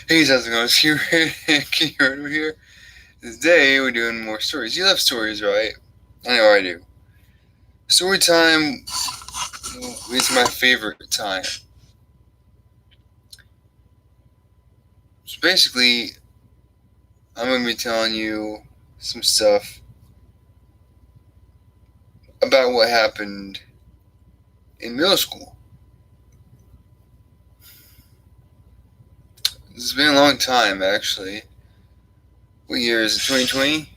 Hey, how's it going? It's here, over here. Today we're doing more stories. You love stories, right? I know I do. Story time is my favorite time. So basically, I'm going to be telling you some stuff about what happened in middle school. This has been a long time, actually. What year is it? 2020?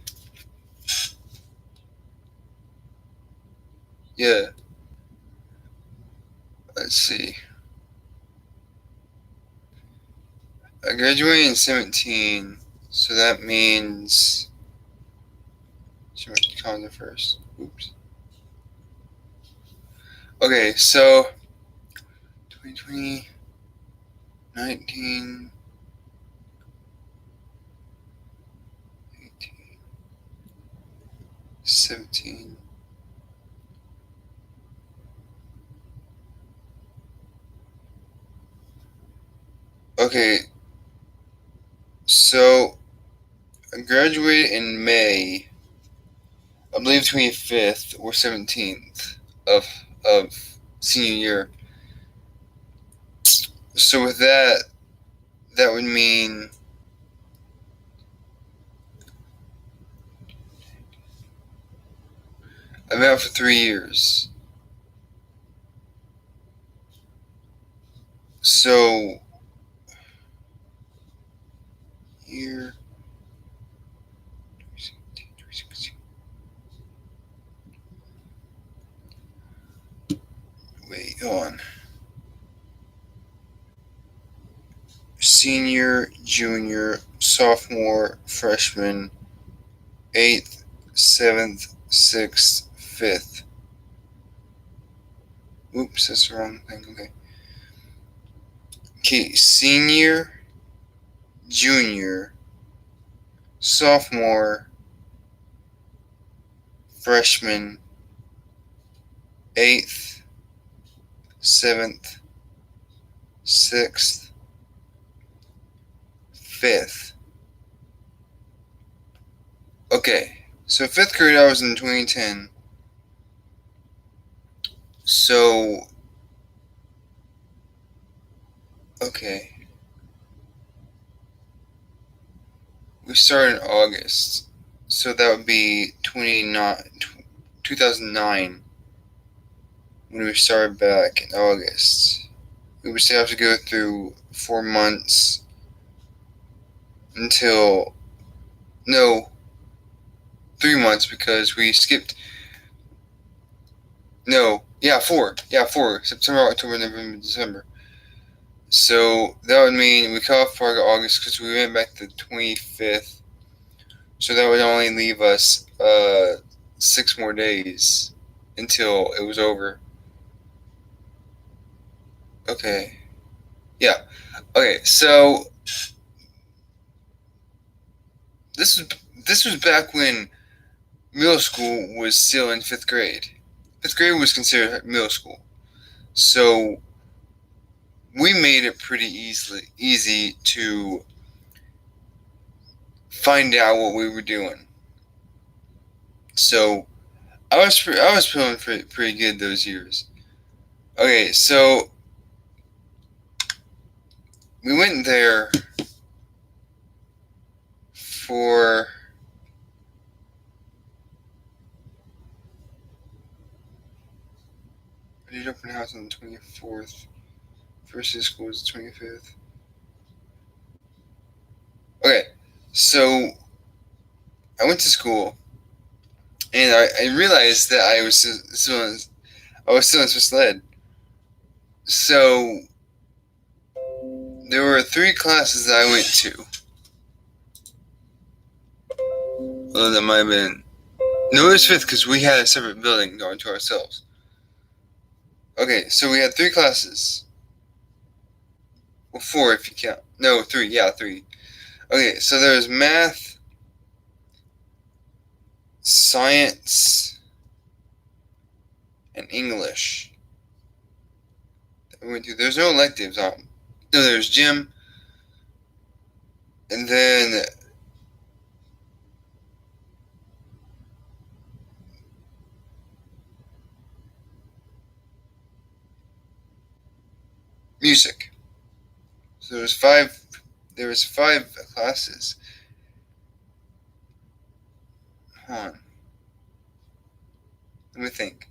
Yeah. Let's see. I graduated in 17, so that means. Should make the calendar first. Oops. Okay, so 2020, 19, 18, 17. Okay, so I graduated in May, I believe 25th or 17th of of senior year. So with that, that would mean I've been out for 3 years. So year. Wait, hold on. Senior, junior, sophomore, freshman, 8th, 7th, 6th, 5th. Oops, that's the wrong thing. Okay, senior, junior, sophomore, freshman, 8th, 7th, 6th, 5th. Okay, so 5th grade I was in 2010. So, okay. We started in August. So that would be 2009 when we started back in August. We would still have to go through 4 months until. No, 3 months because we skipped. No, yeah, four. Yeah, four. September, October, November, December. So that would mean we cut off part of August because we went back to the 25th. So that would only leave us 6 more days until it was over. Okay. Yeah. Okay. So this was back when middle school was still in 5th grade. 5th grade was considered middle school. So we made it pretty easy to find out what we were doing. So I was feeling pretty good those years. Okay, so we went there for we did open house on the 24th. First day of school was the 25th. Okay, so I went to school and I realized that I was still in special ed. So there were 3 classes that I went to. Although that might have been. No, it was 5th because we had a separate building going to ourselves. Okay, so we had 3 classes. Well, 4 if you count. No, 3. Yeah, 3. Okay, so there was math, science, and English that we went through. There's no electives. No, there's gym, And then music. So there was five classes. Hold on. Let me think.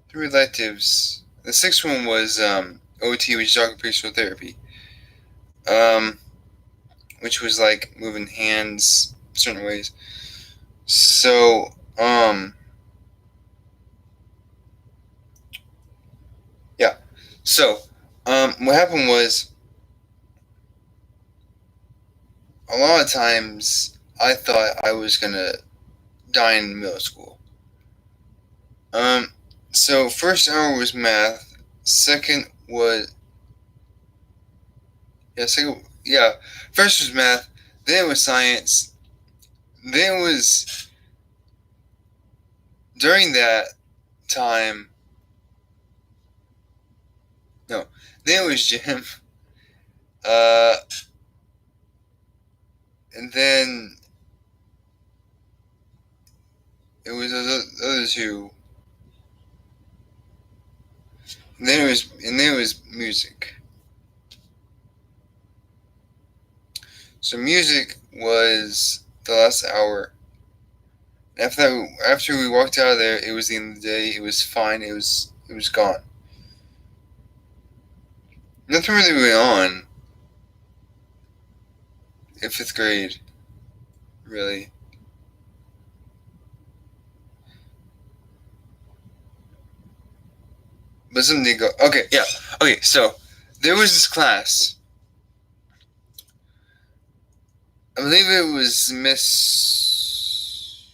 Three electives. The sixth one was OT, which is occupational therapy. Um, which was like moving hands certain ways. So, yeah. So, what happened was a lot of times I thought I was gonna die in middle school. Um, so first hour was math. Second was yeah. First was math. Then it was science. Then it was during that time. No, then it was gym. Uh, and then it was those other two. And then it was music. So music was the last hour. After that, after we walked out of there, it was the end of the day. It was fine. It was gone. Nothing really went on in fifth grade, really. But something did go. Okay, yeah. Okay, so there was this class. I believe it was Miss.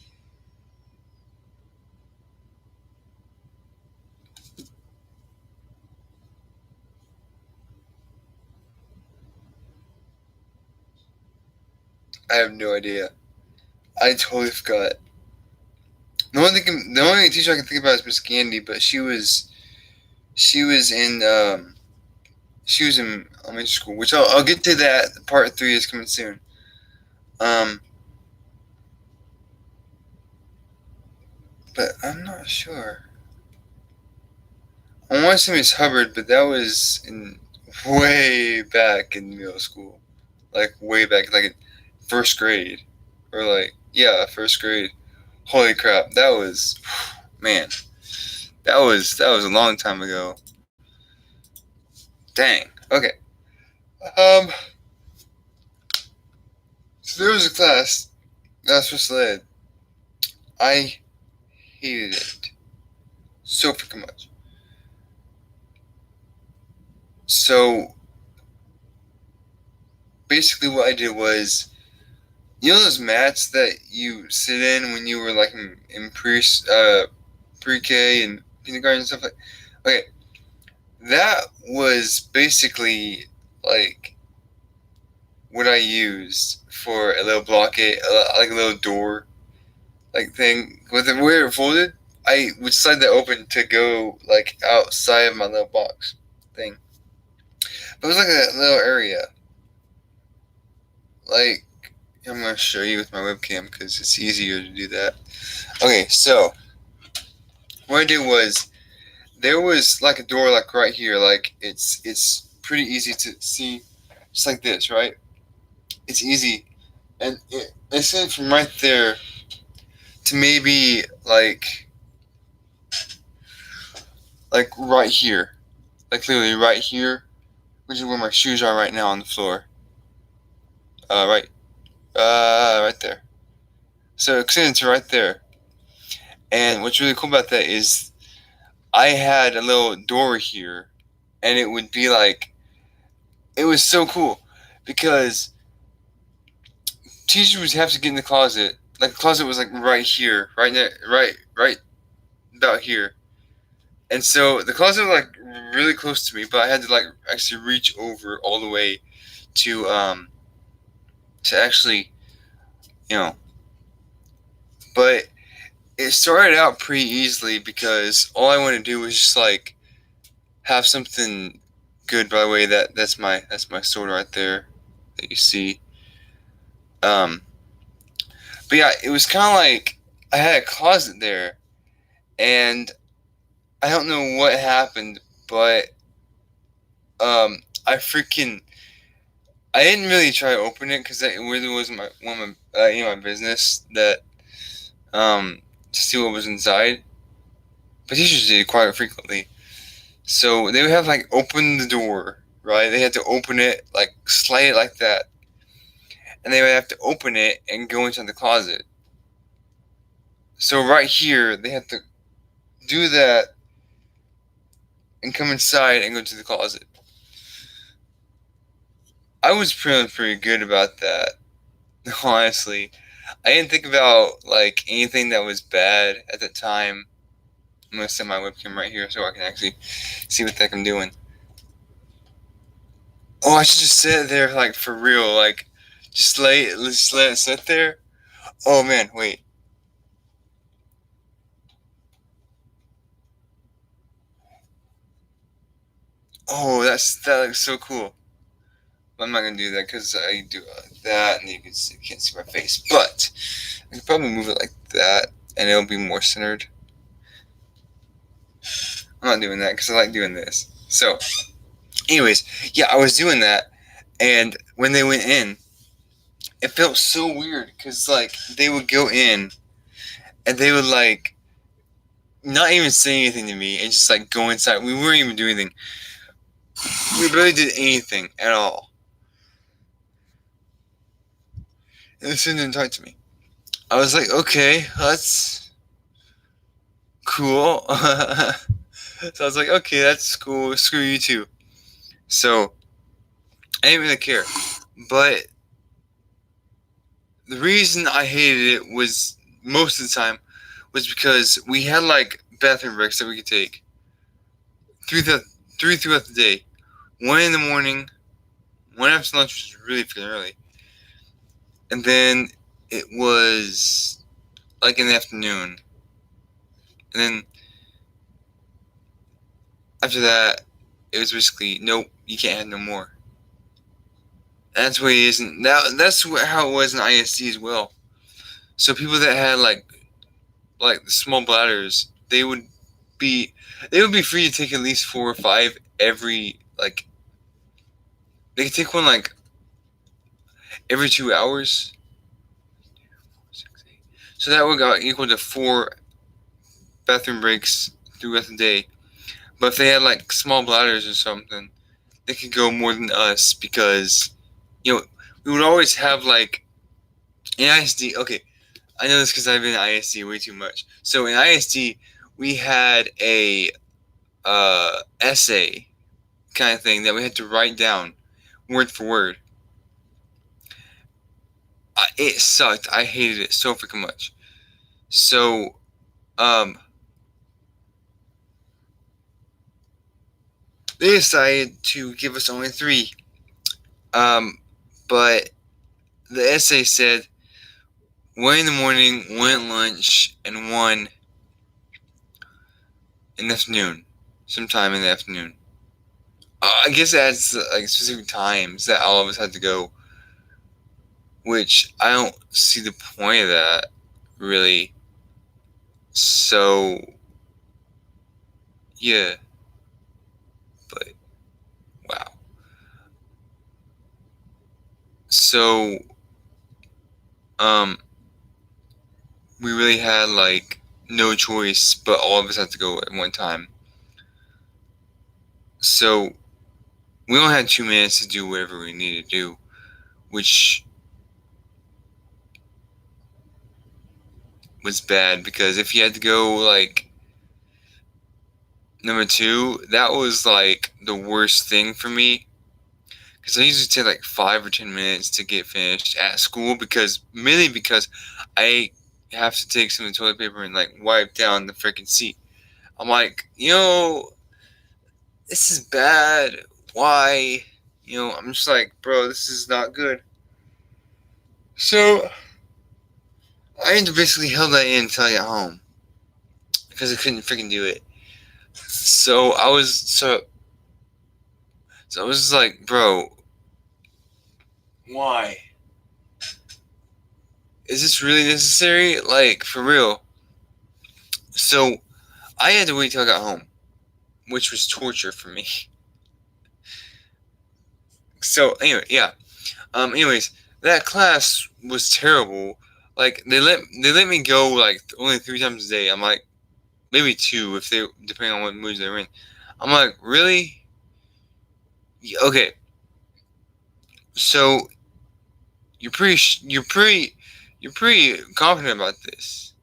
I have no idea. I totally forgot. The only teacher I can think about is Miss Gandy, but she was in she was in elementary school, which I'll get to that. Part 3 is coming soon. Um, but I'm not sure. I want to say Miss Hubbard, but that was in way back in middle school, like way back, like in first grade, or like yeah, first grade. Holy crap, that was man, that was a long time ago. Dang. Okay. Um. So there was a class that's was led. I hated it so freaking much. So basically, what I did was, you know those mats that you sit in when you were like in pre-K and kindergarten and stuff like. Okay, that was basically like what I used for a little blockade, like a little door like thing with it where it folded. I would slide that open to go like outside of my little box thing. But it was like a little area. Like I'm gonna show you with my webcam because it's easier to do that. Okay, so what I did was there was like a door like right here. Like it's pretty easy to see, just like this, right? It's easy, and it's in from right there to maybe like right here, like literally right here, which is where my shoes are right now on the floor. Right, right there. So it's right there. And what's really cool about that is I had a little door here, and it would be like it was so cool because teachers would have to get in the closet. Like the closet was like right here, right there, right about here. And so the closet was like really close to me, but I had to like actually reach over all the way to to actually, you know. But it started out pretty easily because all I wanted to do was just like have something good. By the way, that's my sword right there that you see. Um, but yeah, it was kind of like I had a closet there, and I don't know what happened, but I freaking I didn't really try to open it because it really wasn't my business that to see what was inside. But teachers did quite frequently, so they would have like open the door, right? They had to open it, like slide it like that, and they would have to open it and go into the closet. So right here, they had to do that and come inside and go to the closet. I was feeling pretty good about that, honestly. I didn't think about like anything that was bad at the time. I'm gonna set my webcam right here so I can actually see what the heck I'm doing. Oh, I should just sit there like for real, like just let it sit there. Oh man, wait. Oh, that looks so cool. I'm not gonna do that because I do that, and you can't see my face. But I could probably move it like that, and it'll be more centered. I'm not doing that because I like doing this. So, anyways, yeah, I was doing that, and when they went in, it felt so weird because like they would go in and they would like not even say anything to me and just like go inside. We weren't even doing anything. We barely did anything at all. And they didn't talk to me. I was like, okay, that's cool. So I was like, okay, that's cool. Screw you too. So I didn't really care. But the reason I hated it was most of the time was because we had like bathroom breaks that we could take three throughout the day. One in the morning, one after lunch, which was really freaking early, and then it was like in the afternoon, and then after that, it was basically nope, you can't have no more. That's what it is. How it was in ISD as well. So people that had like small bladders, be they would be free to take at least 4 or 5 every like they could take one like every 2 hours. So that would go equal to 4 bathroom breaks throughout the day. But if they had like small bladders or something, they could go more than us because we would always have like in ISD. Okay, I know this because I've been in ISD way too much. So in ISD, we had a essay kind of thing that we had to write down word for word. It sucked. I hated it so freaking much. So they decided to give us only 3. But the essay said 1 in the morning, 1 at lunch, and 1 in the afternoon. Sometime in the afternoon. I guess that's like specific times that all of us had to go, which I don't see the point of that really. So yeah, but wow. So um, we really had like no choice, but all of us had to go at one time. So we only had 2 minutes to do whatever we needed to do, which was bad because if you had to go like number 2, that was like the worst thing for me because I usually take like 5 or 10 minutes to get finished at school mainly because I have to take some of the toilet paper and like wipe down the freaking seat. I'm like, this is bad. Why? I'm just like, bro, this is not good. So I basically held that in until I got home. because I couldn't freaking do it. So I was like, bro, why? Is this really necessary? Like, for real? So I had to wait till I got home, which was torture for me. So anyway, yeah. Anyways, that class was terrible. Like they let me go like only 3 times a day. I'm like, maybe 2 if they, depending on what moods they're in. I'm like, really? Okay. So you're pretty confident about this.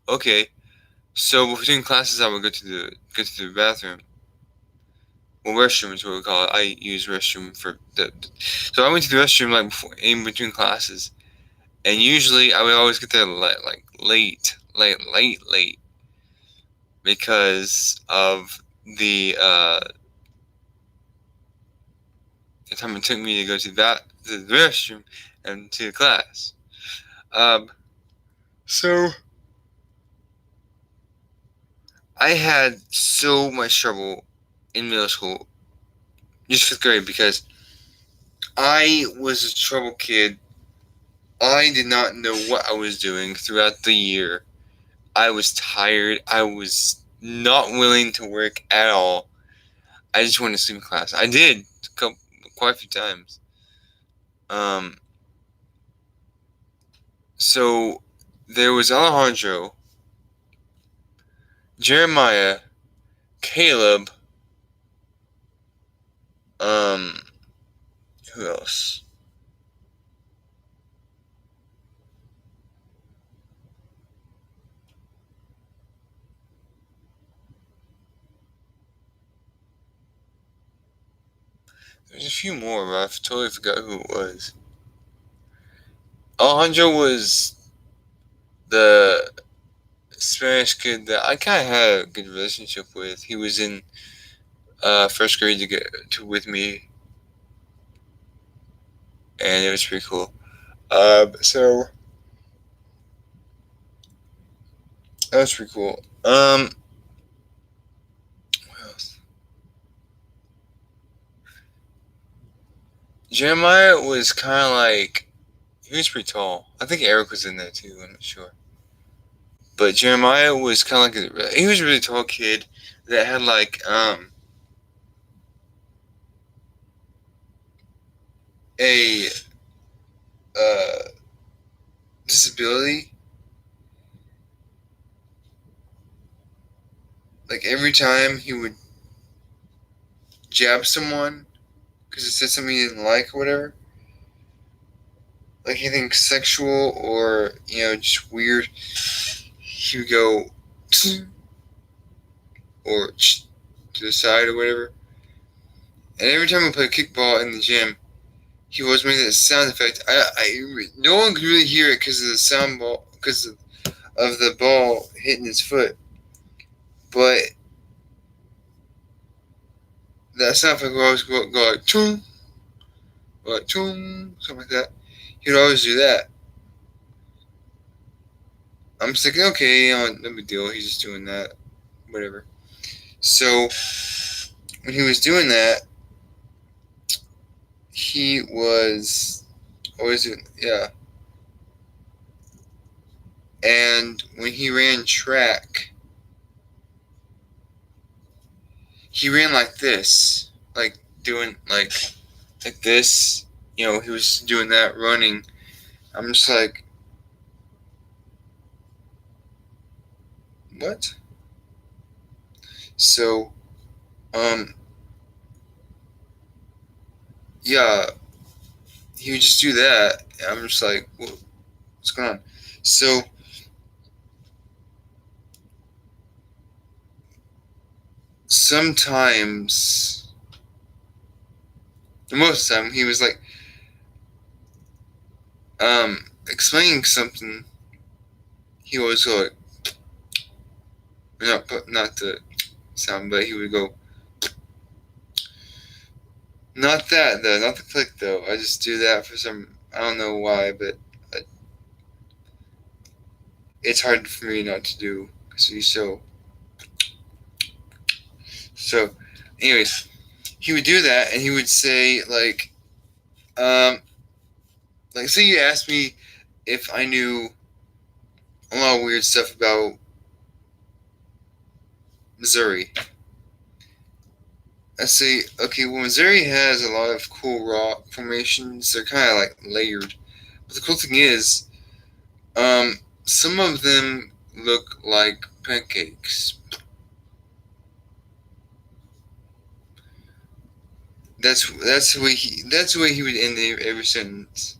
Okay. So between classes, I would go to the bathroom. Well, restroom is what we call it. I use restroom for the. So I went to the restroom like before, in between classes, and usually I would always get there late, because of the time it took me to go to the restroom and to class. Um, so I had so much trouble in middle school, just 5th grade, because I was a trouble kid. I did not know what I was doing throughout the year. I was tired. I was not willing to work at all. I just wanted to sleep in class. I did quite a few times. Um, so there was Alejandro, Jeremiah, Caleb. Um, who else? There's a few more, but I totally forgot who it was. Alejandro was the Spanish kid that I kind of had a good relationship with. He was in 1st grade with me, and it was pretty cool. So that was pretty cool. What else? Jeremiah was kind of like, he was pretty tall. I think Eric was in there too. I'm not sure. But Jeremiah was kind of like he was a really tall kid that had like a uh disability. Like every time he would jab someone because it said something he didn't like or whatever, like anything sexual or just weird, he would go or to the side or whatever. And every time we play kickball in the gym, he was making that sound effect. No one could really hear it because of the sound ball, because of the ball hitting his foot. But that sound effect would always go like choom, or like choom, something like that. He would always do that. I'm just thinking, okay, no big deal. He's just doing that, whatever. So when he was doing that, he was always doing, yeah. And when he ran track, he ran like this, like doing like this. He was doing that running. I'm just like, what? So, um, yeah, he would just do that. I'm just like, what's going on? So sometimes, most of the time, he was like, explaining something. He always go like, not the sound, but he would go, not that though, not the click though. I just do that for some, I don't know why, but it's hard for me not to do. See, so, anyways, he would do that, and he would say like, say you asked me if I knew a lot of weird stuff about Missouri. I say, okay, well, Missouri has a lot of cool rock formations. They're kind of like layered. But the cool thing is, some of them look like pancakes. That's the way he would end every sentence.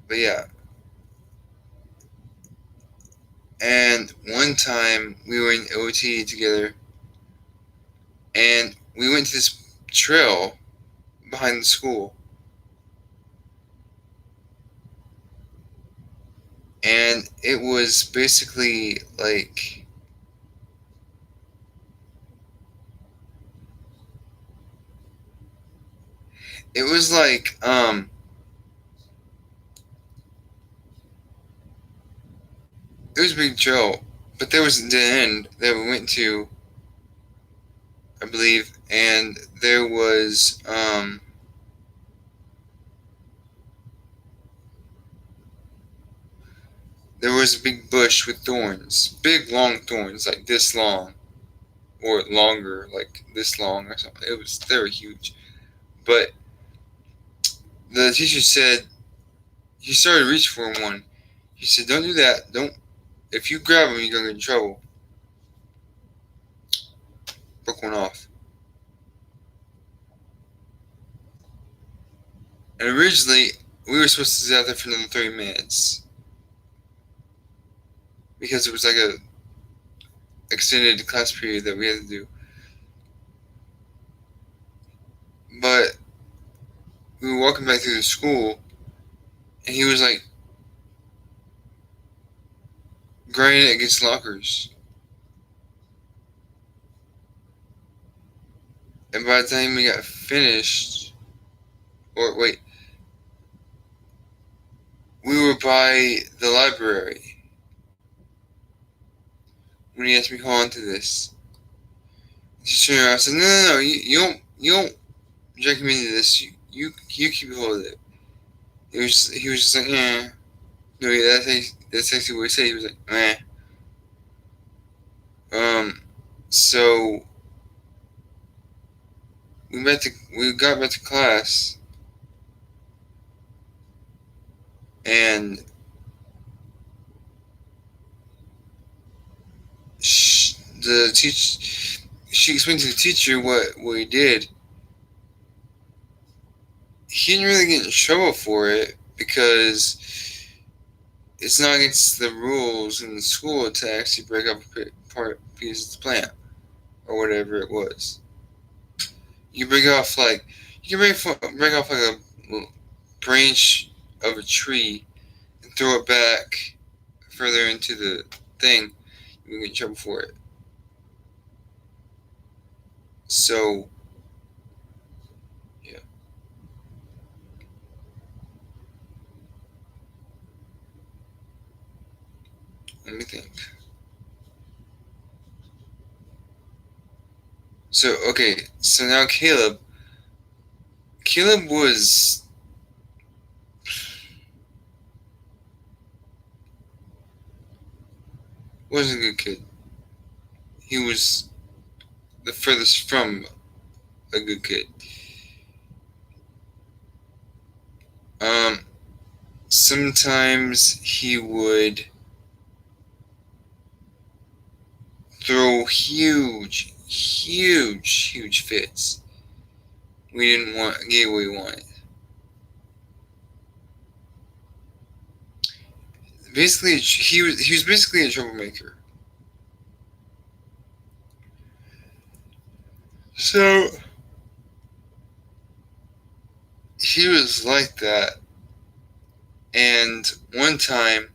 But yeah, and one time we were in OT together, and we went to this trail behind the school, and it was basically like it was like it was a big trail, but there was the end that we went to, I believe, and there was a big bush with thorns, big long thorns, like this long or longer, like this long or something. They were huge, but the teacher said he started to reach for one. He said, "Don't do that. Don't. If you grab him, you're gonna get in trouble." Broke one off. And originally, we were supposed to stay out there for another 30 minutes because it was like a extended class period that we had to do. But we were walking back through the school, and he was like grinding against lockers. And by the time we got finished, or wait, we were by the library when he asked me to call into this. She turned around and said, "No, you don't drag him into this. You keep hold of it." He was just like, "Yeah." No, yeah, that's actually what he said. He was like, "Eh." Um, so we got back to class, and the teach she explained to the teacher what he did. He didn't really get in trouble for it because it's not against the rules in the school to actually break up a piece of the plant or whatever it was. You break off like you can break off like a branch of a tree and throw it back further into the thing. You can get in trouble for it. So yeah, let me think. So okay, so now Caleb wasn't a good kid. He was the furthest from a good kid. Um, Sometimes he would throw huge fits. We didn't get what we wanted. Basically, he was basically a troublemaker. So he was like that. And one time,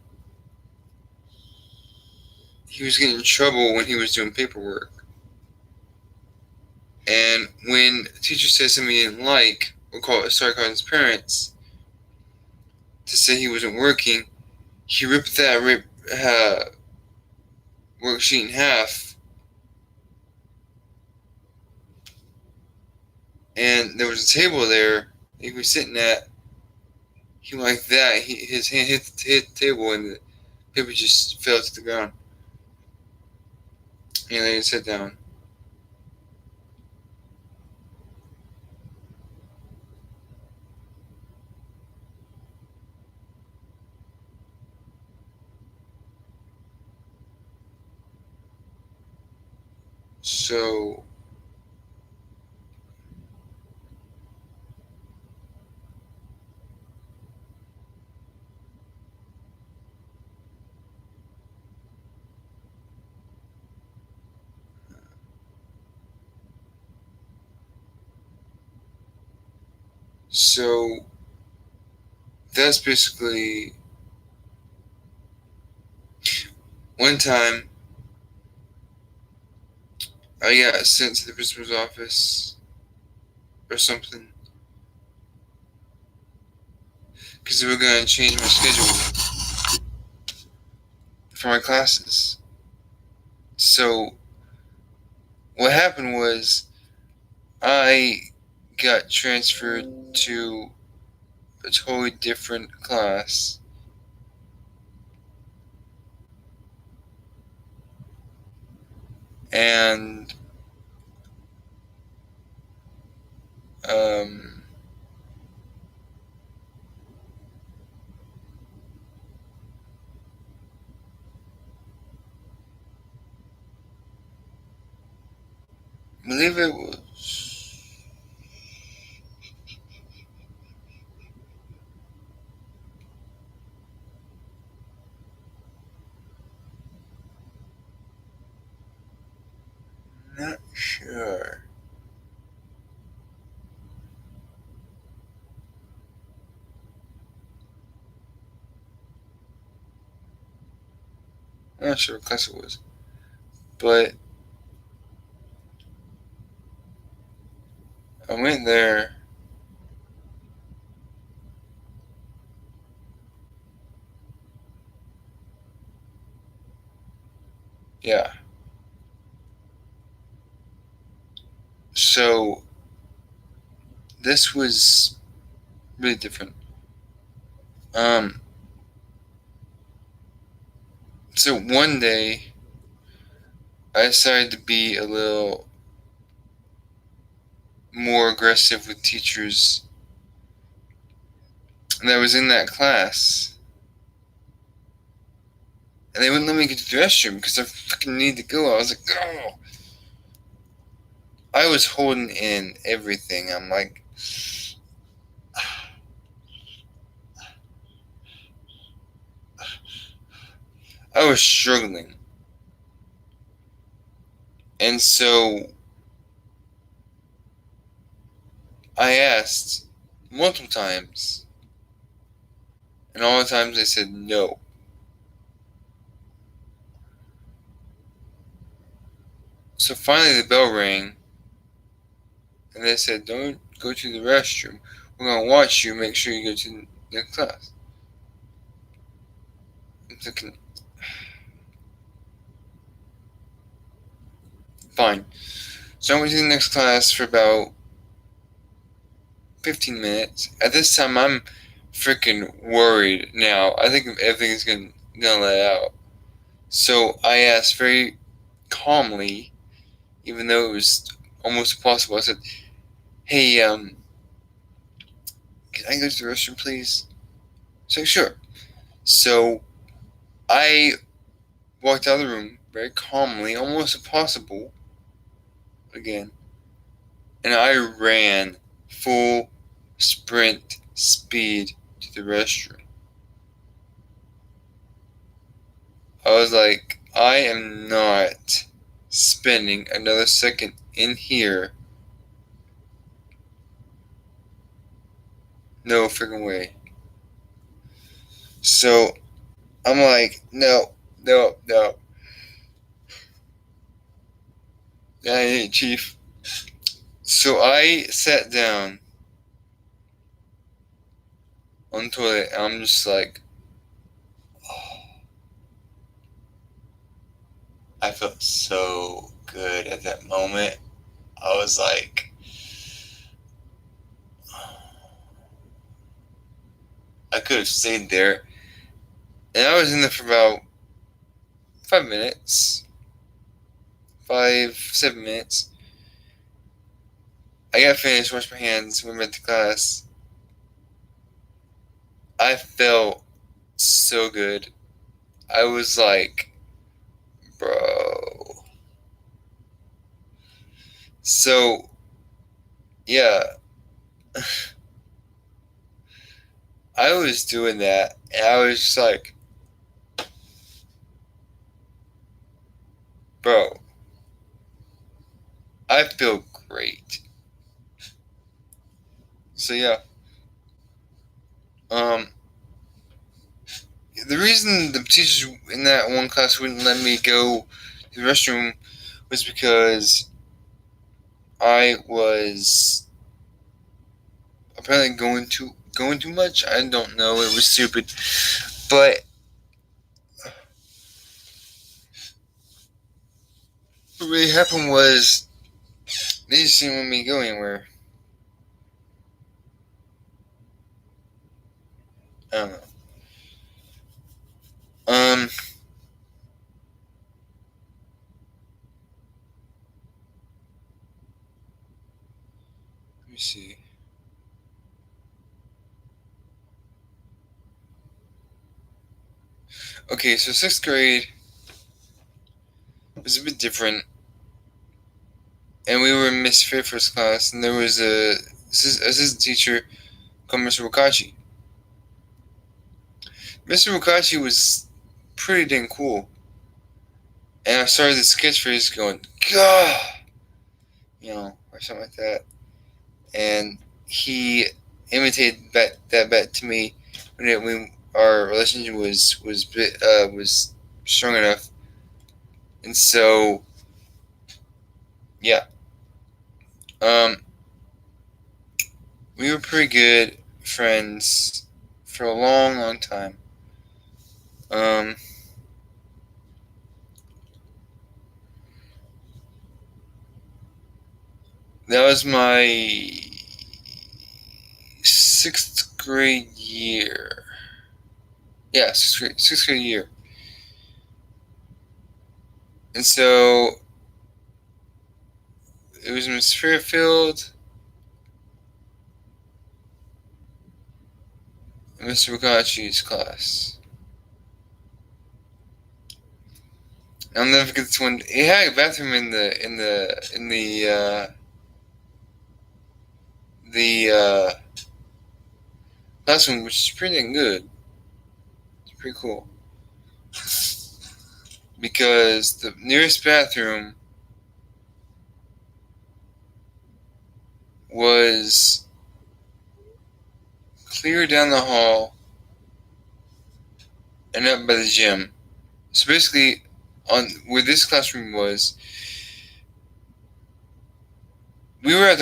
he was getting in trouble when he was doing paperwork. And when a teacher said something he didn't like, started calling his parents to say he wasn't working, he ripped that worksheet in half, and there was a table there he was sitting at. He went like that. His hand hit the table, and the paper just fell to the ground. And then he sat down. So so that's basically one time I got sent to the principal's office or something because they were going to change my schedule for my classes. So what happened was I got transferred to a totally different class. And um, I believe it was not sure. I'm not sure what class it was, but I went there. Yeah. So this was really different. Um, so one day I decided to be a little more aggressive with teachers that was in that class. And they wouldn't let me get to the restroom because I fucking need to go. I was like, oh. I was holding in everything. I'm like, I was struggling. And so I asked multiple times, and all the times they said no. So finally the bell rang, and they said, don't go to the restroom. We're going to watch you, make sure you go to the next class. I'm thinking, fine. So I went to the next class for about 15 minutes. At this time, I'm freaking worried now. I think everything's gonna let out. So I asked very calmly, even though it was almost impossible. I said, "Hey, can I go to the restroom, please?" So sure. So I walked out of the room very calmly, almost impossible again, and I ran full sprint speed to the restroom. I was like, I am not spending another second in here. No freaking way. So I'm like, no, no, no. I ain't chief. So I sat down on the toilet and I'm just like, I felt so good at that moment. I was like, I could have stayed there. And I was in there for about 5 minutes. 7 minutes. I got finished, washed my hands, went back to class. I felt so good. I was like, bro. So, yeah, I was doing that, and I was just like, bro, I feel great. So, yeah, um, the reason the teachers in that one class wouldn't let me go to the restroom was because I was apparently going too much. I don't know. It was stupid, but what really happened was they just didn't want me to go anywhere. I don't know. Um, let me see. Okay, so sixth grade was a bit different, and we were in Miss Fairford's class, and there was a assistant teacher called Mr. Wakachi. Mr. Wakachi was pretty dang cool, and I started this catchphrase going, "Gah," or something like that, and he imitated that back to me when our relationship was strong enough, and so yeah, um, we were pretty good friends for a long, long time. Um, that was my sixth grade year. Yeah, sixth grade year. And so it was Miss Fairfield, and Mr. Wakachi's class. I'll never forget this one. It had a bathroom in the classroom, which is pretty dang good. It's pretty cool because the nearest bathroom was clear down the hall and up by the gym. So basically, on where this classroom was, we were at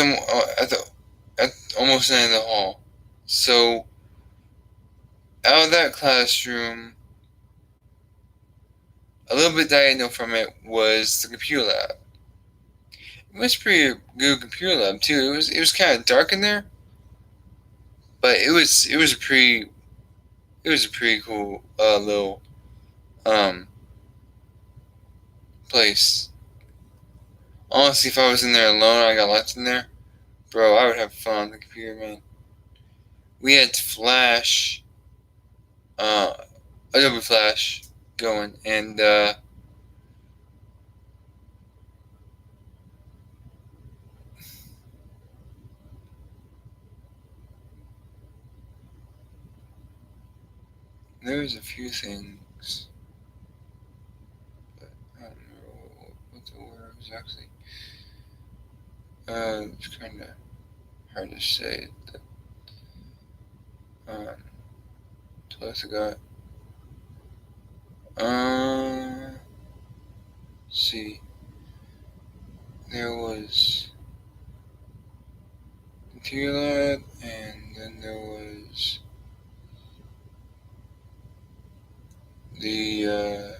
almost the end of the hall. So out of that classroom, a little bit diagonal from it was the computer lab. It was a pretty good computer lab too. It was kind of dark in there, but it was a pretty cool little um place. Honestly, if I was in there alone, I got locked in there, bro, I would have fun on the computer, man. We had Flash, uh, Adobe Flash going, and there was a few things, but I don't remember what the word exactly. It's kind of hard to say. Um, so I forgot. Let's see. There was Interior Lab, and then there was the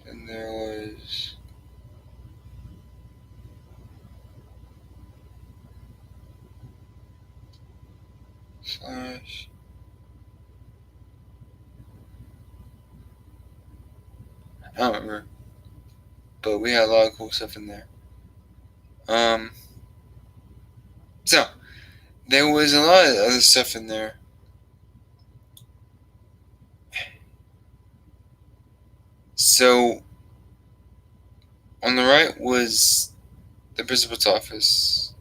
And there was Flash. I don't remember, but we had a lot of cool stuff in there. Um, so there was a lot of other stuff in there. So on the right was the principal's office,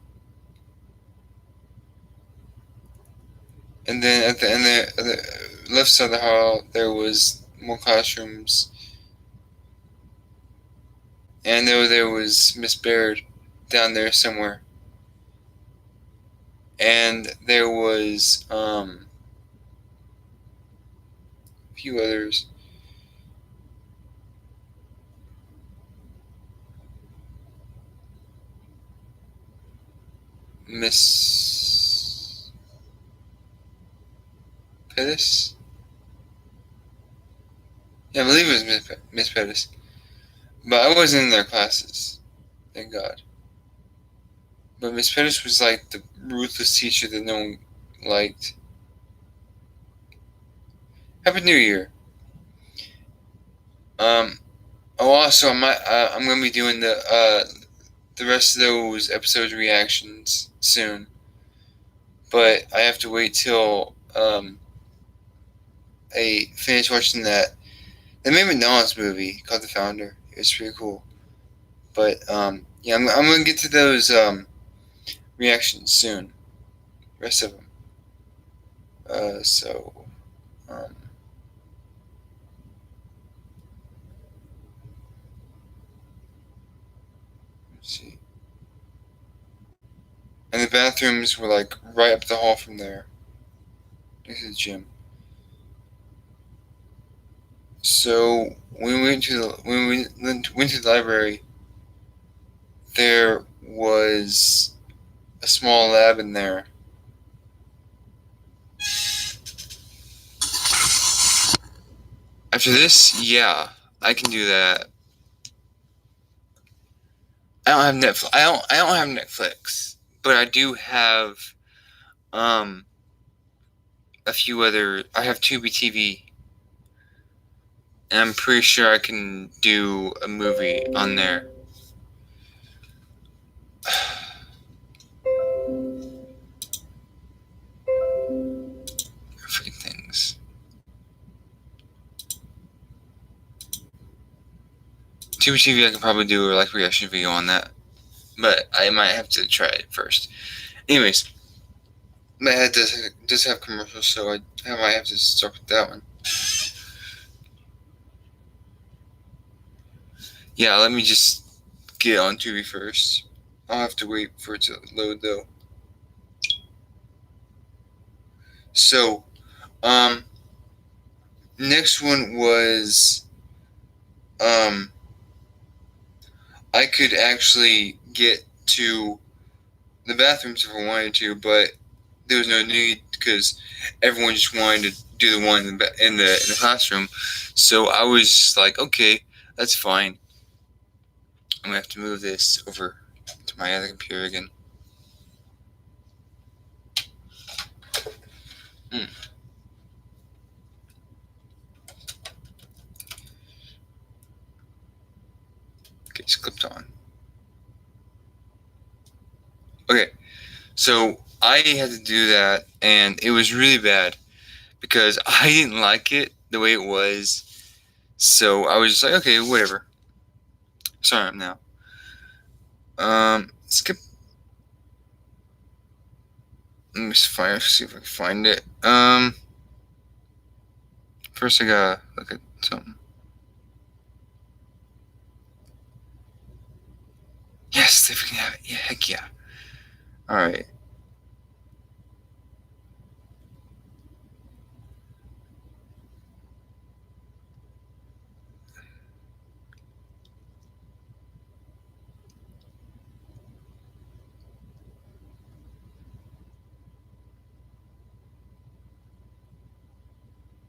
and then at the end there, at the left side of the hall, there was more classrooms, and there was Miss Baird down there somewhere, and there was a few others. Miss Pettis? Yeah, I believe it was Miss Pettis. But I wasn't in their classes, thank God. But Miss Pettis was like the ruthless teacher that no one liked. Happy New Year. Um. Oh, also, I'm gonna be doing the rest of those episodes reactions soon, but I have to wait till I finish watching that made McDonald's movie called The Founder. It was pretty cool. But yeah, I'm gonna get to those reactions soon. Rest of them. So um, let's see. And the bathrooms were like right up the hall from there. This is the gym. So when we went to the library, there was a small lab in there. After this, yeah, I can do that. I don't have Netflix. I don't have Netflix, but I do have um a few other. I have Tubi TV, and I'm pretty sure I can do a movie on there. Freaking things. Tubi TV, I could probably do a like reaction video on that, but I might have to try it first. Anyways, my head does have commercials, so I might have to start with that one. Yeah, let me just get on Tubi first. I'll have to wait for it to load though. So, next one was I could actually get to the bathrooms if I wanted to, but there was no need because everyone just wanted to do the one in the classroom. So I was like, okay, that's fine. I'm gonna have to move this over to my other computer again. Okay, it's clipped on. Okay, so I had to do that, and it was really bad because I didn't like it the way it was. So I was just like, okay, whatever. Sorry, I'm now. Skip. Let me see if I can find it. First I gotta look at something. Yes, if we can have it. Yeah, heck yeah. All right.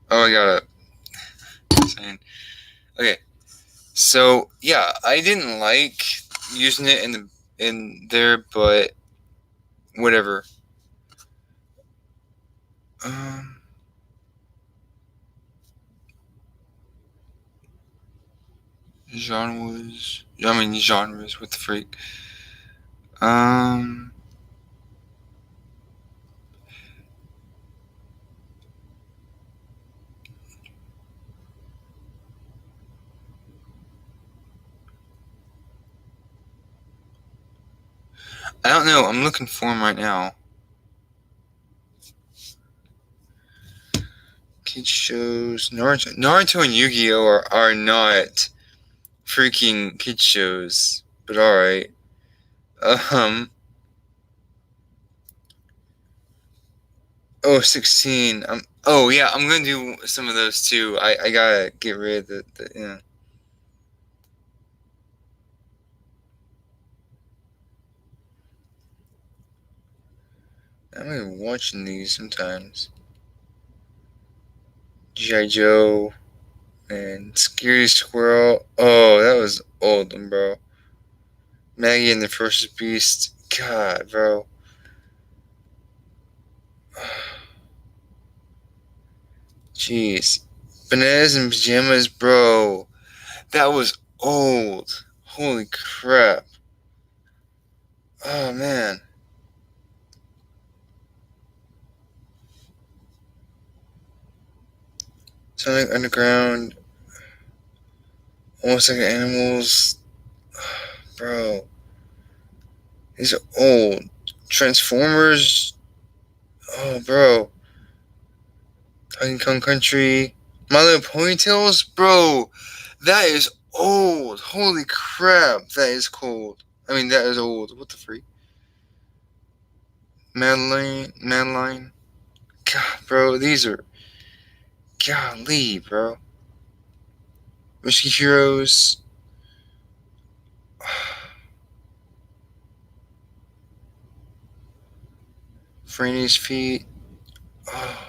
Oh, I got it. Okay, so yeah, I didn't like using it in there, but whatever. Um, genres. I mean genres. What the freak? Um, I don't know. I'm looking for them right now. Kid shows. Naruto and Yu-Gi-Oh are not freaking kid shows, but all right. Um. Oh, 16. Oh yeah, I'm gonna do some of those too. I gotta get rid of the yeah. I'm even watching these sometimes. G.I. Joe and Scary Squirrel. Oh, that was old one, bro. Maggie and the First Beast. God, bro. Jeez. Bananas and Pajamas, bro. That was old. Holy crap. Oh, man. Sonic Underground. Almost like animals. Bro. These are old. Transformers. Oh, bro. Donkey Kong Country. My Little Ponytails? Bro, that is old. Holy crap. That is cold. I mean, that is old. What the freak? Madeline. God, bro, these are. Golly, bro. Whiskey Heroes. Franny's Feet. Oh,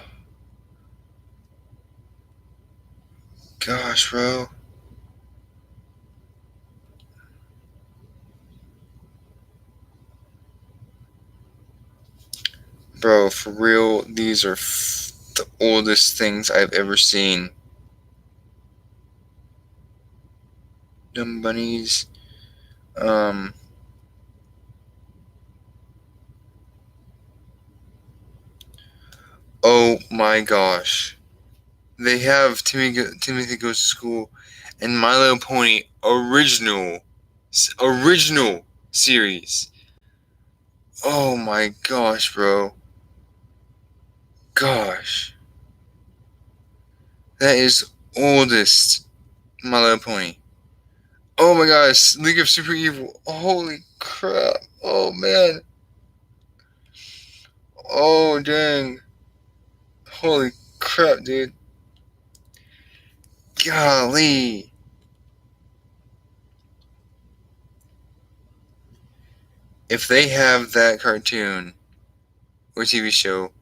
gosh, bro. Bro, for real, these are the oldest things I've ever seen. Dumb Bunnies. Um. Oh my gosh. They have Timothy Goes to School and My Little Pony original series. Oh my gosh, bro. Gosh. That is oldest My Little Pony. Oh my gosh, League of Super Evil. Holy crap. Oh man. Oh dang. Holy crap, dude. Golly. If they have that cartoon or TV show,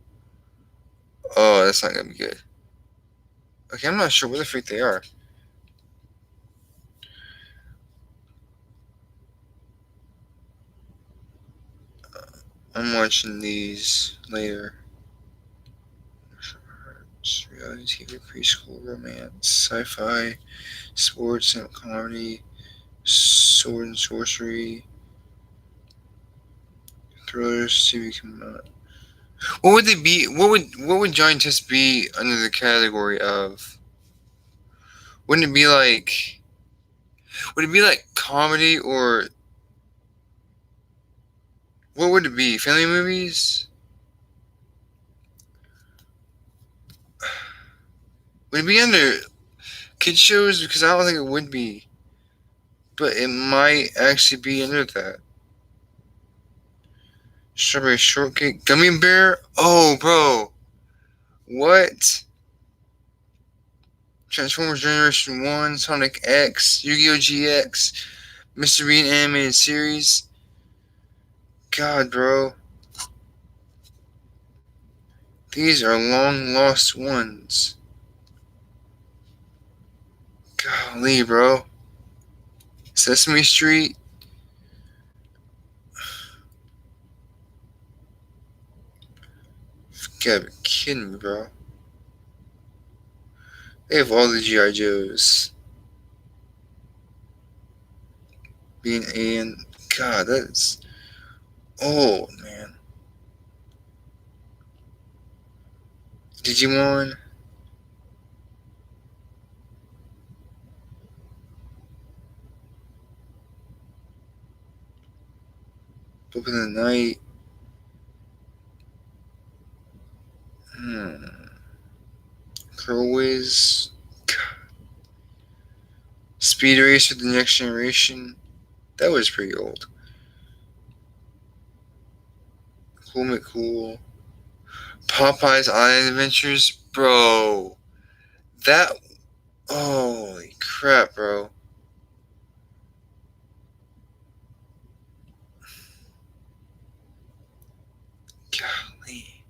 oh, that's not gonna be good. Okay, I'm not sure where the freak they are. I'm watching these later. Reality TV, preschool, romance, sci-fi, sports and comedy, sword and sorcery, thrillers, TV come out. What would they be? What would Giant Test be under the category of? Wouldn't it be like? Would it be like comedy or what would it be? Family movies? Would it be under kid shows? Because I don't think it would be, but it might actually be under that. Strawberry shortcake, gummy bear. Oh, bro, what? Transformers Generation 1, Sonic X, Yu-Gi-Oh! GX, Mr. Bean animated series. God, bro. These are long lost ones. Golly, bro. Sesame Street. You gotta be kidding me, bro. They have all the G.I. Joes. Being alien. God, that's old, man. Digimon. Open the Night. Curl Whiz. Speed Racer, The Next Generation. That was pretty old. Cool McCool. Popeye's Island Adventures. Bro. That. Holy crap, bro. Golly.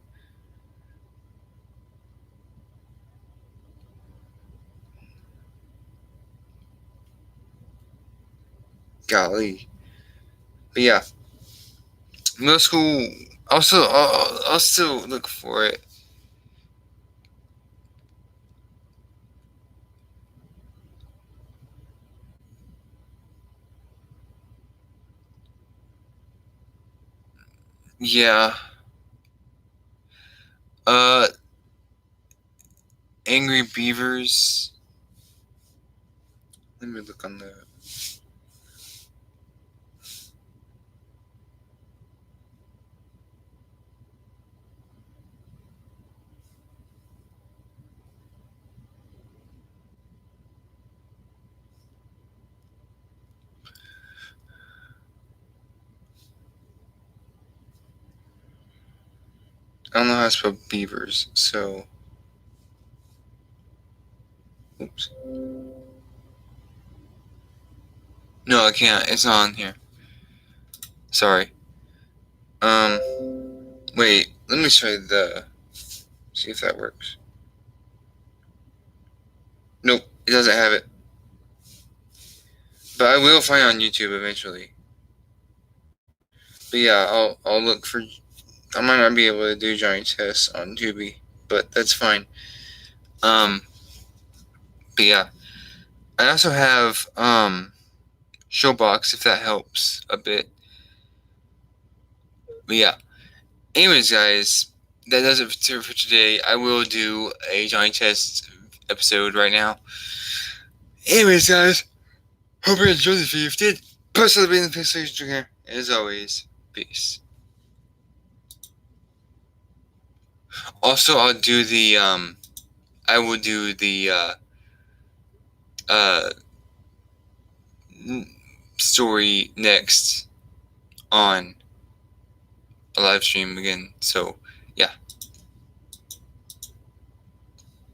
Golly. But yeah. Middle school. I'll still look for it. Yeah. Uh, Angry Beavers. Let me look on the. I don't know how to spell beavers, so. Oops. No, I can't. It's not on here. Sorry. Wait. Let me try the. See if that works. Nope, it doesn't have it. But I will find it on YouTube eventually. But yeah, I'll look for. I might not be able to do giant tests on Tubi, but that's fine. But yeah, I also have Showbox if that helps a bit. But yeah, anyways, guys, that does it for today. I will do a giant test episode right now. Anyways, guys, hope you enjoyed this video. If you did, post the video in the section here. As always, peace. Also, I'll do the I will do the uh story next on a live stream again. So yeah.